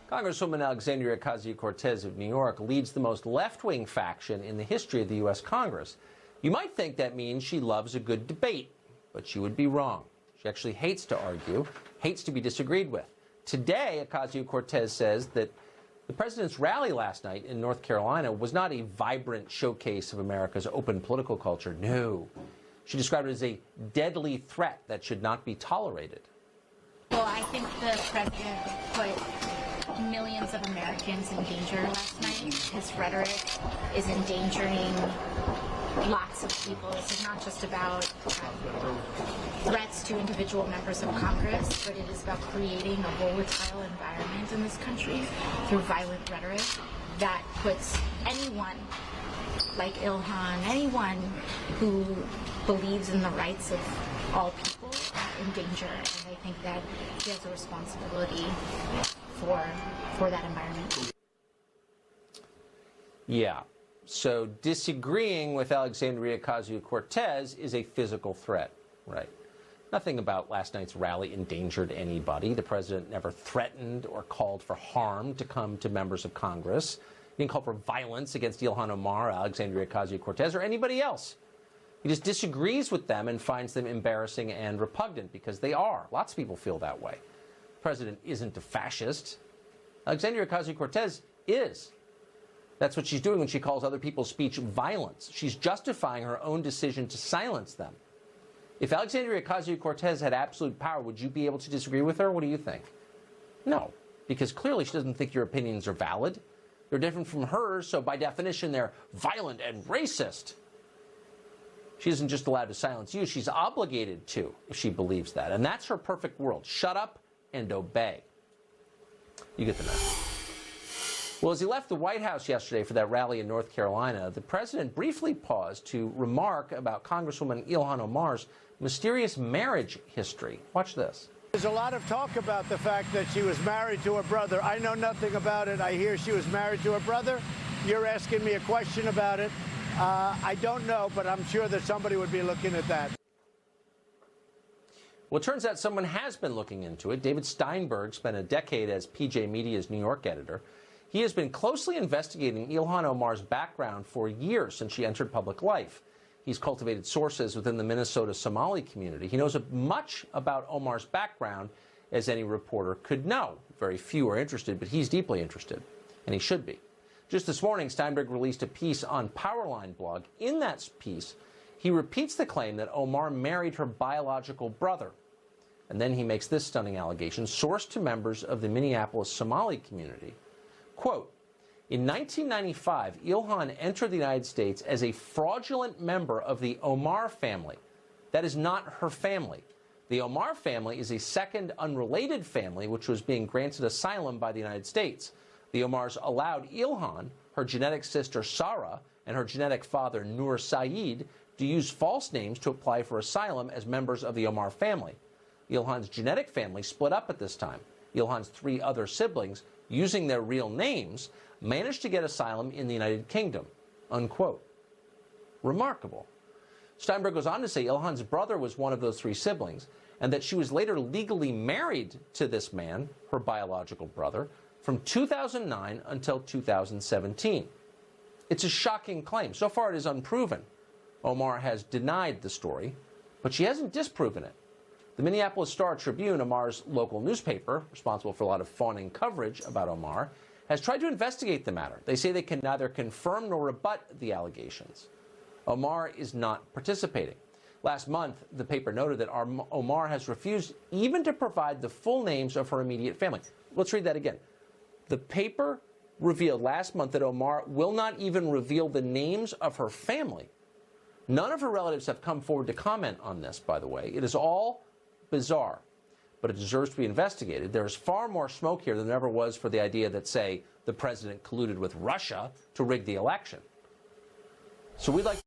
Congresswoman Alexandria Ocasio-Cortez of New York leads the most left-wing faction in the history of the U.S. Congress. You might think that means she loves a good debate, but you would be wrong. She actually hates to argue, hates to be disagreed with. Today, Ocasio-Cortez says that the president's rally last night in North Carolina was not a vibrant showcase of America's open political culture. No. She described it as a deadly threat that should not be tolerated. Well, I think the president put millions of Americans in danger last night. His rhetoric is endangering lots of people. This is not just about threats to individual members of Congress, but it is about creating a volatile environment in this country through violent rhetoric that puts anyone like Ilhan, anyone who believes in the rights of all people in danger. And I think that he has a responsibility for that environment. Yeah. So disagreeing with Alexandria Ocasio-Cortez is a physical threat, right? Nothing about last night's rally endangered anybody. The president never threatened or called for harm to come to members of Congress. He didn't call for violence against Ilhan Omar, Alexandria Ocasio-Cortez, or anybody else. He just disagrees with them and finds them embarrassing and repugnant, because they are. Lots of people feel that way. The president isn't a fascist. Alexandria Ocasio-Cortez is. That's what she's doing when she calls other people's speech violence. She's justifying her own decision to silence them. If Alexandria Ocasio-Cortez had absolute power, would you be able to disagree with her? What do you think? No, because clearly she doesn't think your opinions are valid. They're different from hers, so by definition they're violent and racist. She isn't just allowed to silence you, she's obligated to if she believes that. And that's her perfect world. Shut up and obey. You get the message. Well, as he left the White House yesterday for that rally in North Carolina, the president briefly paused to remark about Congresswoman Ilhan Omar's mysterious marriage history. Watch this. There's a lot of talk about the fact that she was married to her brother. I know nothing about it. I hear she was married to her brother. You're asking me a question about it. I don't know, but I'm sure that somebody would be looking at that. Well, it turns out someone has been looking into it. David Steinberg spent a decade as PJ Media's New York editor. He has been closely investigating Ilhan Omar's background for years since she entered public life. He's cultivated sources within the Minnesota Somali community. He knows as much about Omar's background as any reporter could know. Very few are interested, but he's deeply interested, and he should be. Just this morning, Steinberg released a piece on Powerline blog. In that piece, he repeats the claim that Omar married her biological brother. And then he makes this stunning allegation, sourced to members of the Minneapolis Somali community. Quote, in 1995, Ilhan entered the United States as a fraudulent member of the Omar family. That is not her family. The Omar family is a second unrelated family which was being granted asylum by the United States. The Omars allowed Ilhan, her genetic sister Sarah, and her genetic father Nur Saeed to use false names to apply for asylum as members of the Omar family. Ilhan's genetic family split up at this time. Ilhan's three other siblings, using their real names, managed to get asylum in the United Kingdom, unquote. Remarkable. Steinberg goes on to say Ilhan's brother was one of those three siblings, and that she was later legally married to this man, her biological brother, from 2009 until 2017. It's a shocking claim. So far it is unproven. Omar has denied the story, but she hasn't disproven it. The Minneapolis Star-Tribune, Omar's local newspaper, responsible for a lot of fawning coverage about Omar, has tried to investigate the matter. They say they can neither confirm nor rebut the allegations. Omar is not participating. Last month, the paper noted that Omar has refused even to provide the full names of her immediate family. Let's read that again. The paper revealed last month that Omar will not even reveal the names of her family. None of her relatives have come forward to comment on this, by the way. It is all bizarre, but it deserves to be investigated. There is far more smoke here than there ever was for the idea that, say, the president colluded with Russia to rig the election. So we'd like